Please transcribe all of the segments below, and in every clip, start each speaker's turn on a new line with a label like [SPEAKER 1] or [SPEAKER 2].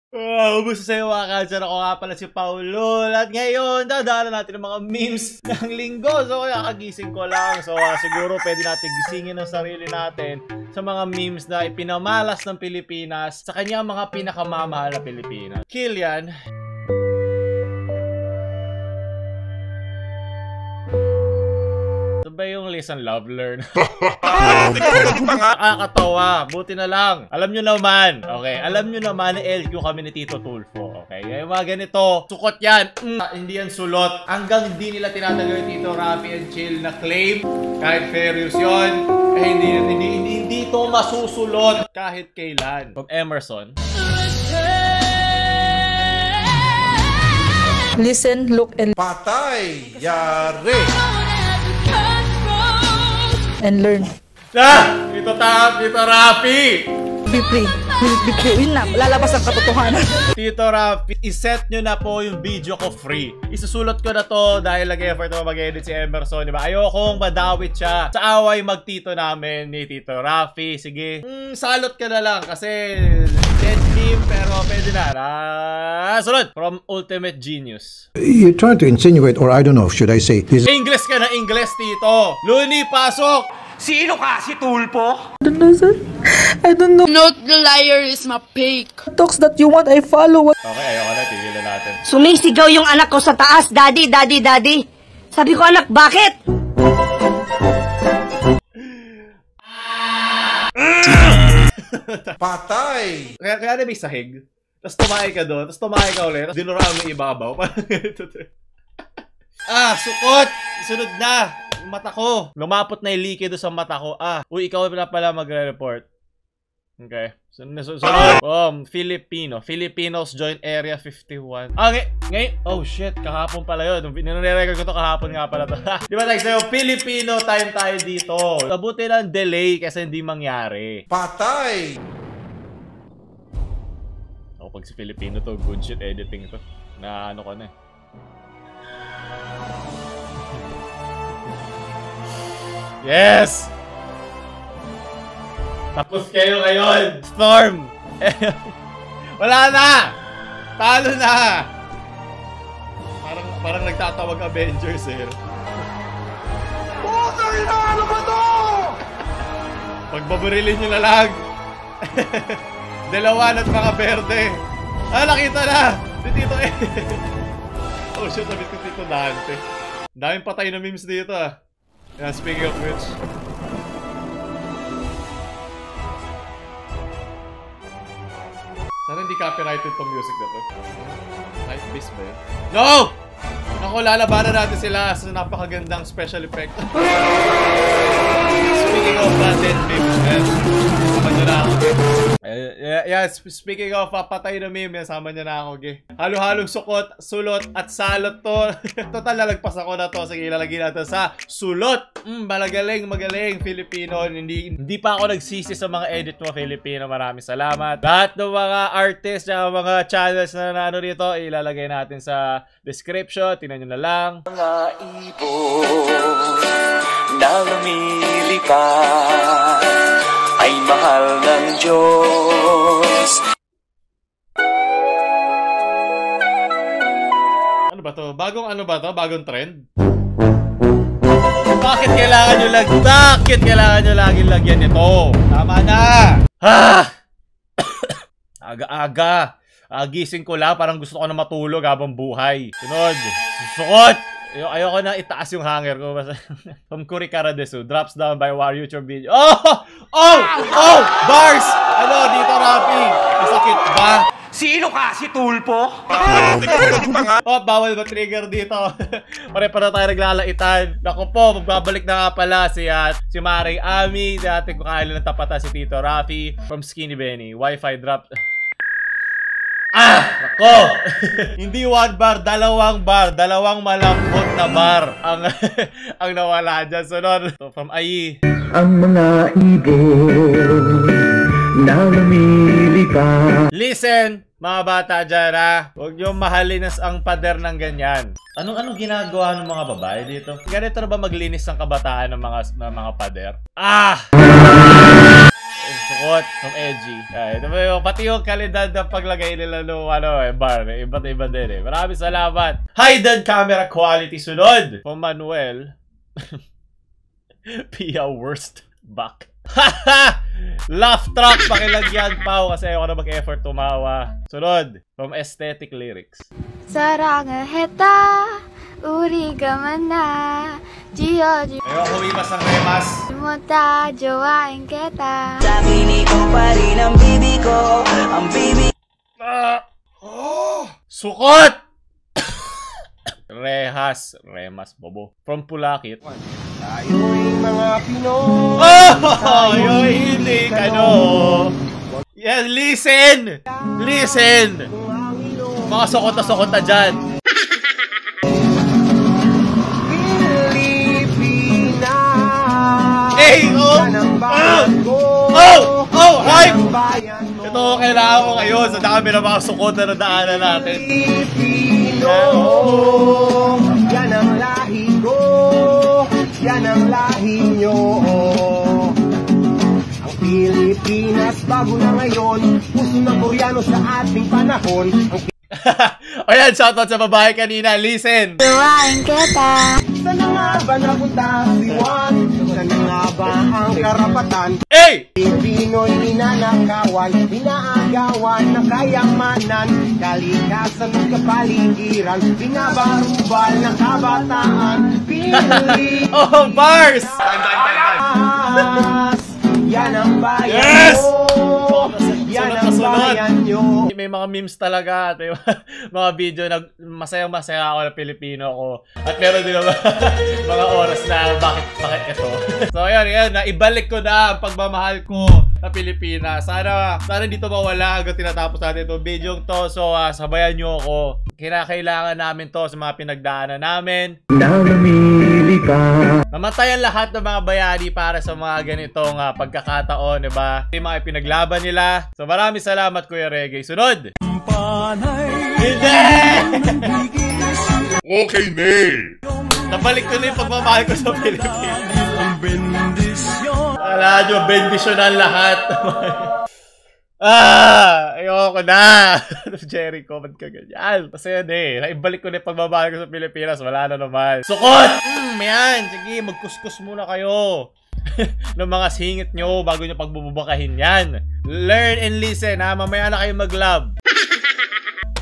[SPEAKER 1] Ubus sa'yo mga kanser, ako nga pala si Paulo. At ngayon, dadaanan natin ang mga memes ng linggo. So kaya kagising ko lang. So siguro pwede natin gisingin ang sarili natin sa mga memes na ipinamalas ng Pilipinas sa kanyang mga pinakamamahal na Pilipinas. Killian. Ba yung listen, love, learn? Nakakatawa. Buti na lang. Alam nyo naman. Okay. Alam nyo naman na LQ kami ni Tito Tulfo. Okay. Yung mga ganito. Sukot yan. Hindi yan sulot. Hanggang hindi nila tinatanggal yung Tito Rafi and Chill na claim. Kahit fair use yun. Hindi ito masusulot. Kahit kailan. From Emerson.
[SPEAKER 2] Listen, look, and
[SPEAKER 3] patay. Yari.
[SPEAKER 2] And learn.
[SPEAKER 1] Ito Rafi!
[SPEAKER 2] Be free. Be free. Yun na, lalabas ang katotohanan.
[SPEAKER 1] Tito Rafi, iset nyo na po yung video ko free. Isusulot ko na to dahil nag-effort na mag-edit si Emerson, diba? Ayokong madawit siya sa away magtito namin ni Tito Rafi. Sige, salot ka na lang kasi dead team, pero pwede na. Sunod, from Ultimate Genius.
[SPEAKER 4] You're trying to insinuate, or I don't know, should I say this?
[SPEAKER 1] Ingles ka na Ingles, Tito. Luni, pasok!
[SPEAKER 5] Sino ka? Si Tulpo?
[SPEAKER 2] I don't know, sir. I don't know.
[SPEAKER 6] Not the liar is my fake.
[SPEAKER 2] Talks that you want, I follow.
[SPEAKER 1] Okay, ayoko na. Tigilan natin.
[SPEAKER 7] Sumisigaw yung anak ko sa taas. Daddy, daddy, daddy. Sabi ko, anak, bakit?
[SPEAKER 3] Patay.
[SPEAKER 1] Kaya na may sahig. Tapos tumahay ka doon. Tapos tumahay ka ulit. Tapos dinuraan mo yung ibabaw. Sukot! Sunod na! Mata ko. Lumapot na yung likido sa mata ko. Uy, ikaw na pala magre-report. Okay. Sunod. Filipino. Filipinos join Area 51. Ngayon. Oh shit. Kahapon pala yun. Nire-record ko to kahapon nga pala to. Di ba tayo sa'yo? Filipino time tayo dito. Mabuti ng delay kasi hindi mangyari.
[SPEAKER 3] Patay.
[SPEAKER 1] Ako pag si Filipino to, good shit editing to. Na ano ko na eh. Yes! Tapos kayo ngayon! Storm! Wala na! Talo na! Parang nagtatawag Avengers eh.
[SPEAKER 3] Puta ina! Ano ba to?
[SPEAKER 1] Pagbabarilin nyo na lang! Dalawan at mga berde! Nakita na! Si Tito eh! Oh shit, sabi ko Tito Dante. Daming patay na memes dito Yeah, speaking of which. Sana hindi copyrighted tong music na to. Night Beast ba yun? No! Naku, lalabanan natin sila sa napakagandang special effect. Speaking of dead memes, sama nyo na ako, speaking of patay na meme, sama nyo na ako, halo-halong sukot, sulot, at salot to. Total, lalagpas ako na to. Sige, ilalagay natin sa sulot. Magaling, Filipino. Hindi pa ako nagsisi sa mga edit mo, Filipino. Maraming salamat. Lahat ng mga artists, mga channels na nano rito, ilalagay natin sa description. Tingnan nyo na lang.
[SPEAKER 5] Mga ibon na lumilipad ay mahal ng Diyos.
[SPEAKER 1] Ano ba to? Bagong trend? Bakit kailangan nyo laging lagyan ito? Tama na! Aga-aga. Gising ko lang, parang gusto ko na matulog habang buhay. Sunod. Sukot! Ayoko na itaas yung hanger ko. From Kurikara Desu. Drops down by War YouTube video. Oh! Bars! Dito Rafi. Masakit ba?
[SPEAKER 5] Sino ka? Si Tulpo?
[SPEAKER 1] Bawal ba trigger dito? Pare-para tayo naglalaitan. Naku po, magbabalik na nga pala si Maring Ami. Dati ko kailan ng tapatan si Tito Rafi. From Skinny Benny. Wi-Fi drop. Nako! Hindi 1 bar, 2 bar. 2 malambot na bar ang nawala dyan. Sunod. So, from Ayi.
[SPEAKER 8] Ang mga ibon na lumilipad.
[SPEAKER 1] Listen, mga bata dyan huwag nyo mahalin ang pader ng ganyan. Anong ginagawa ng mga babae dito? Ganito na ba maglinis ng kabataan ng mga pader? Sukot from Edgy. Ito ba yung, pati yung kalidad ng paglagay nila no, bar. Iba't iba din eh. Maraming salamat. Hidden camera quality. Sunod from Manuel. Pia worst back. Haha! Laugh track. Pakilagyan pa kasi ayoko na mag-effort tumawa. Sunod from Aesthetic Lyrics.
[SPEAKER 9] 사랑을 했다 우리가 만나 지어줄
[SPEAKER 1] Ayoko humimas ng remas.
[SPEAKER 9] 못다 좋아인 게다
[SPEAKER 5] Sabi ko pa rin ang bibi ko, ang bibi.
[SPEAKER 1] Sukot! Remas, bobo. From Pulakit.
[SPEAKER 3] Tayo'y mga Pinoy.
[SPEAKER 1] Oh! Yoy, hindi ka no. Yes, listen! Listen! Mga sukot na dyan. Hey! Oh! Hype! Ito kailangan ko ngayon sa dami ng mga sukot na nadaanan natin.
[SPEAKER 3] Yan ang lahi ko, yan ang lahi nyo. Ang Pilipinas bago na ngayon, puso ng Koreano sa ating panahon.
[SPEAKER 1] O yan, shoutout sa babae kanina. Listen!
[SPEAKER 9] 좋아인 게다
[SPEAKER 3] Saan na nga ba napunta si Juan? Saan na nga ba ang karapatan?
[SPEAKER 1] Hey!
[SPEAKER 3] Pilipino'y ninanakawan, inaagawan ng kayamanan, kalikasan ng kapaligiran, binabarubal ng kabataan. Pilipinas,
[SPEAKER 1] Oh, bars!
[SPEAKER 3] yan ang bayan
[SPEAKER 1] Yes!
[SPEAKER 3] mo. Yan ang bayan nyo.
[SPEAKER 1] May mga memes talaga at may mga video na masayang-masaya ako na Pilipino ako. At meron din naman mga oras na bakit ito. So ayun, naibalik ko na ang pagmamahal ko sa Pilipinas. Sana dito mawala hanggang tinatapos natin itong video to. So sabayan nyo ako. Kailangan namin to sa mga pinagdaanan namin.
[SPEAKER 8] Namimili ka.
[SPEAKER 1] Namatayan lahat ng mga bayani para sa mga ganitong pagkakataon, diba? Yung mga pinaglaban nila. So maraming salamat, Kuya Reggae. Sunod! Hindi!
[SPEAKER 3] Okay, Nel.
[SPEAKER 1] Nabalik ko na yung pagmamahal ko sa Pilipinas. Wala nyo, bendisyon ang lahat. Ayoko na. Jericho, ba't ka ganyan? Kasi yan naibalik ko na yung pagmamahal ko sa Pilipinas. Wala na naman. Sukot! Yan, sige, magkuskus muna kayo ng mga singit nyo bago nyo pagbububakahin yan. Learn and listen ha, mamaya na kayo mag-love.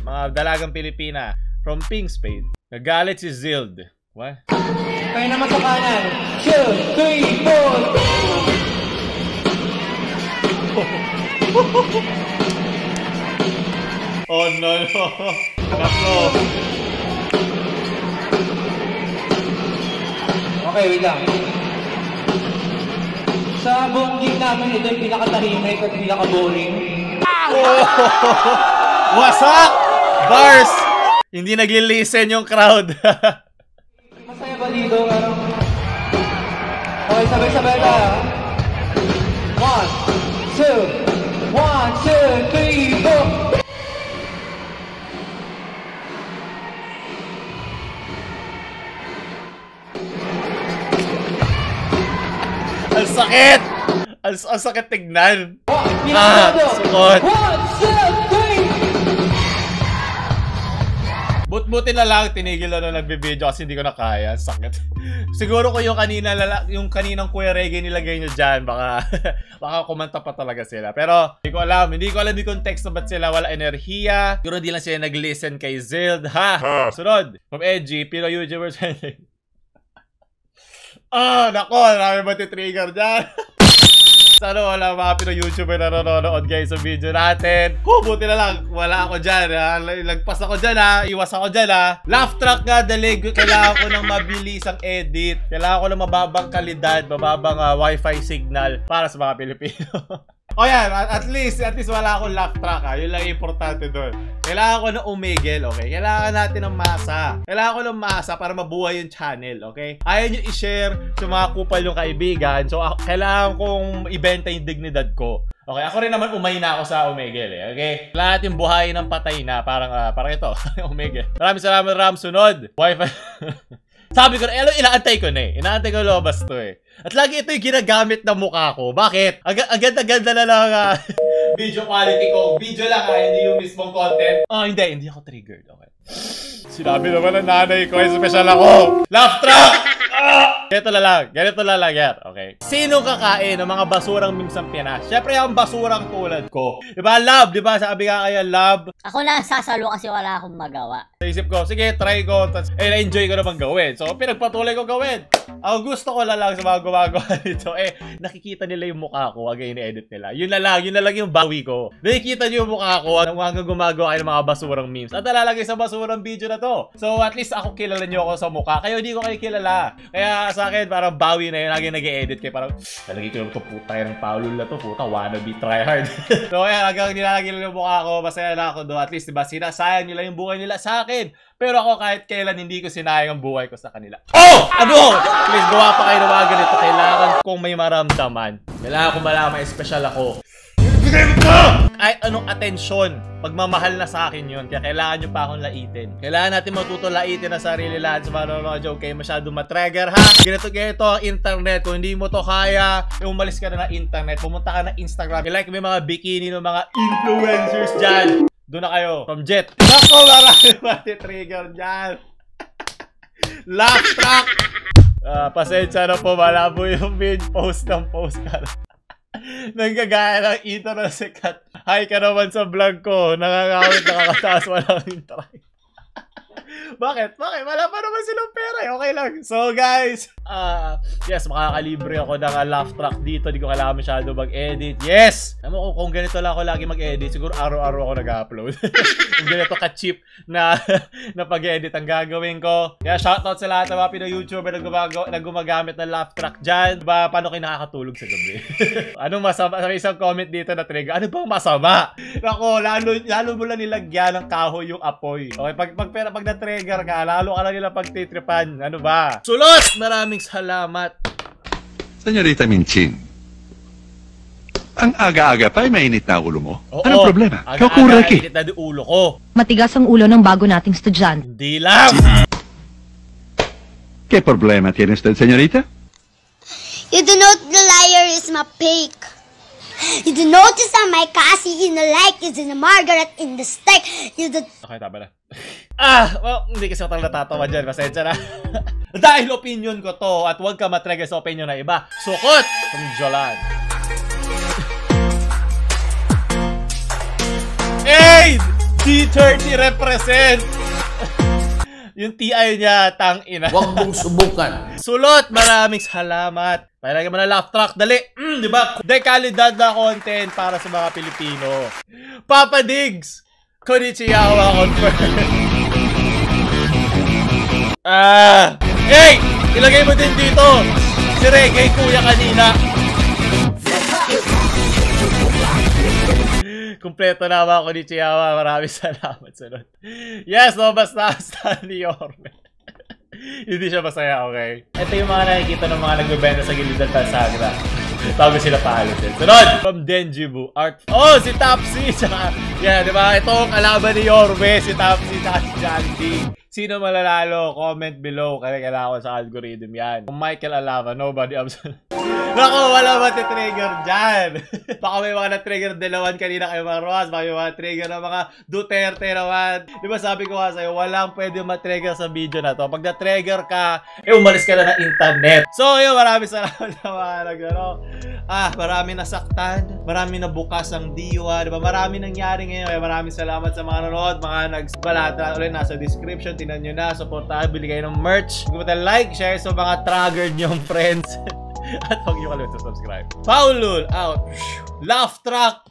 [SPEAKER 1] Mga dalagang Pilipina. From Pink Spade. Nagalit si Zild. What?
[SPEAKER 2] Kaya naman sa kanan. 2, 3, 4.
[SPEAKER 1] Oh no. Nako.
[SPEAKER 2] Okay, wait lang. Sa buong game namin, ito yung pinakatahimik at pinaka-boring.
[SPEAKER 1] Wasak! Bars! Hindi nagli-listen yung crowd.
[SPEAKER 2] Masaya ba dito? Okay, sabay-sabay ka. 1, 2, 3, go!
[SPEAKER 1] Ang sakit! Ang sakit tignan. Sukot.
[SPEAKER 2] 1, 2, 3!
[SPEAKER 1] Buti na lang, tinigil na nagbibideo kasi hindi ko na kaya. Sakit. Siguro ko yung kaninang Kuya Reggae nilagay nyo dyan, baka kumanta pa talaga sila. Pero, hindi ko alam yung context na ba't sila wala enerhiya. Siguro hindi lang sila nag-listen kay Zild. Sunod, from Edgy, Pino YouTubers. Nako, marami ba trigger dyan? Sana wala mga Pino-YouTuber na nanonood guys sa video natin. Buti na lang, wala ako dyan ha. Lagpas ako dyan ha. Iwas ako dyan ha. Laugh track nga, dali. Kailangan ko ng mabilisang edit. Kailangan ko ng mababang kalidad, mababang wifi signal para sa mga Pilipino. O yan, at least wala akong laugh track ha. Yun lang importante doon. Kailangan ko ng umigel, okay? Kailangan natin ng masa. Kailangan ko ng masa para mabuhay yung channel, okay? Ayaw nyo i-share sa mga kupal yung kaibigan. So, kailangan kong ibenta yung dignidad ko. Okay, ako rin naman umay na ako sa umigel okay? Kailangan natin buhayin ng patay na. Parang ito, umigel. Maraming salamat, Ram. Sunod. Wi-Fi. Sabi ko, inaantay ko na eh. Inaantay ko lumabas to eh. At lagi ito yung ginagamit na mukha ko. Bakit? Agad-agad na lang video quality ko. Video lang hindi yung mismong content. Hindi ako triggered. Okay. Sinabi naman ng nanay ko, special ako. Laugh track! Ganito na lang yan. Okay. Sino kakain ng mga basurang memes ng Pinas? Siyempre yung basurang tulad ko. Diba, Love? Diba, sabi nga kaya, Love?
[SPEAKER 10] Ako na sasalo kasi wala akong magawa.
[SPEAKER 1] Sa isip ko, sige, try ko. Na-enjoy ko naman gawin. So, pinagpatuloy ko gawin. Ang gusto ko lang sa mga gumagawa nito, nakikita nila yung mukha ko, again, i-edit nila. Yun na lang yung bawi ko. Nakikita nyo yung mukha ko, hanggang gumagawa kayo ng mga basurang memes. At nalalagay sa basurang video na to. So, at least ako kilala nyo ako sa mukha. Kayo, hindi ko kayo kilala. Kaya sa akin, parang bawi na yun. Lagi nag-edit kayo. Parang, nalagay ko lang ito, puta yung Paulul na to. Puta, wannabe tryhard. So, kaya hanggang nilalagay lang yung mukha ko, masaya na ako doon. At least, diba, sinasayang nila yung buhay nila sa akin. Pero ako kahit kailan hindi ko sinayang ang buhay ko sa kanila. Oh! Ano? Please, gawa pa kayo ng mga ganito. Kailangan kong may maramdaman. Kailangan kong malaman, special ako. Kahit anong atensyon, pagmamahal na sa akin yun. Kaya kailangan nyo pa akong laitin. Kailangan natin matuto laitin na sarili lahat sa mga joke. Kayo masyado matrigger ha. Ganito ang internet. Kung hindi mo to kaya, umalis ka na ng internet. Pumunta ka na Instagram. I-like mo yung mga bikini ng mga influencers dyan. Doon na kayo. From Jet. Nako, marami mati-trigger dyan. Laugh track. Pasensya na po. Malabo yung post ng postcard. Nanggagaya ng ito na sikat. Hi ka naman sa vlog ko. Nakakawit, nakakataas, walang intry. Bakit? Wala pa naman silang pera. Okay lang. So guys, yes, makakalibre ako ng laugh track dito. Di ko kailangan masyado mag-edit. Yes! Alam mo kung ganito lang ako lagi mag-edit, siguro araw-araw ako nag-upload. Kung ganito ka-cheap na pag-edit ang gagawin ko. Kaya shoutout sa lahat ng mga Pinoy-YouTuber na gumagamit ng laugh track dyan. Diba, paano kayo nakakatulog sa gabi? Anong masama? Sa isang comment dito na trigger. Ano bang masama? Ako, lalo mo lang nilagyan ng kahoy yung apoy. Okay, pag na-trigger ka, lalo ka lang nila pagtitripan. Ano ba? Sulot! Maraming salamat.
[SPEAKER 11] Senyorita Minchin, ang aga-aga pa ay mainit na ulo mo.
[SPEAKER 1] Oo,
[SPEAKER 11] anong problema?
[SPEAKER 1] Aga-aga mainit na di ulo ko.
[SPEAKER 2] Matigas ang ulo ng bago nating estudyante.
[SPEAKER 1] Hindi lang!
[SPEAKER 11] ¿Qué problema tiene usted, señorita?
[SPEAKER 9] You do not the liar is my fake. You do notice that my Cassie in the like is in the Margaret in the steak. You do...
[SPEAKER 1] Okay, tama na. Well, hindi kasi ako talaga natatawa dyan. Pasensya na. Dahil opinion ko to at huwag ka matrigger sa opinion na iba. Sukot! From Jolan. Hey! D30 represent! Yung TI niya, tang ina.
[SPEAKER 12] Huwag mong subukan.
[SPEAKER 1] Sulot! Maraming salamat. Palagay mo na laugh track. Dali! Diba? Dekalidad na content para sa mga Pilipino. Papa Diggs! Konnichiwa confirm. Hey! Ilagay mo din dito. Si Reggae Kuya kanina. Kumpleto na mga konnichiwa. Maraming salamat. Sunod. Yes, no, basta ni Yorme. Hindi siya masaya, okay? Ito yung mga nakikita ng mga nagbebenta sa gilid ng Tasagra. Tago sila paalitin. Sunod! From Denjibu Art. Oh, si Tapsi! Yan, di ba? Ito ang kalaban ni Yorme. Si Tapsi at si Jandy. Sino malalalo? Comment below. Kailangan ko sa algorithm yan. Kung Michael Alava, nobody absolute. Naku, wala mati-trigger dyan. Baka may mga na-trigger dalawan kanina kayo mga Roas. Baka may mga trigger na mga Duterte naman. Di ba sabi ko nga sa'yo, walang pwede ma-trigger sa video na to. Pag na-trigger ka, umalis ka na ng internet. So, yun, maraming salamat sa mga nagano. Marami nasaktan. Marami nabukas ang diwa. Di ba? Marami nangyari ngayon. Kaya maraming salamat sa mga nanonood. Mga nagbalata ulit nasa description. Tingnan nyo na. Supportahan. Bili kayo ng merch. Huwag mo like, share sa mga triggered nyong friends. At huwag nyo kalimutan subscribe. Paulul out. Laugh track.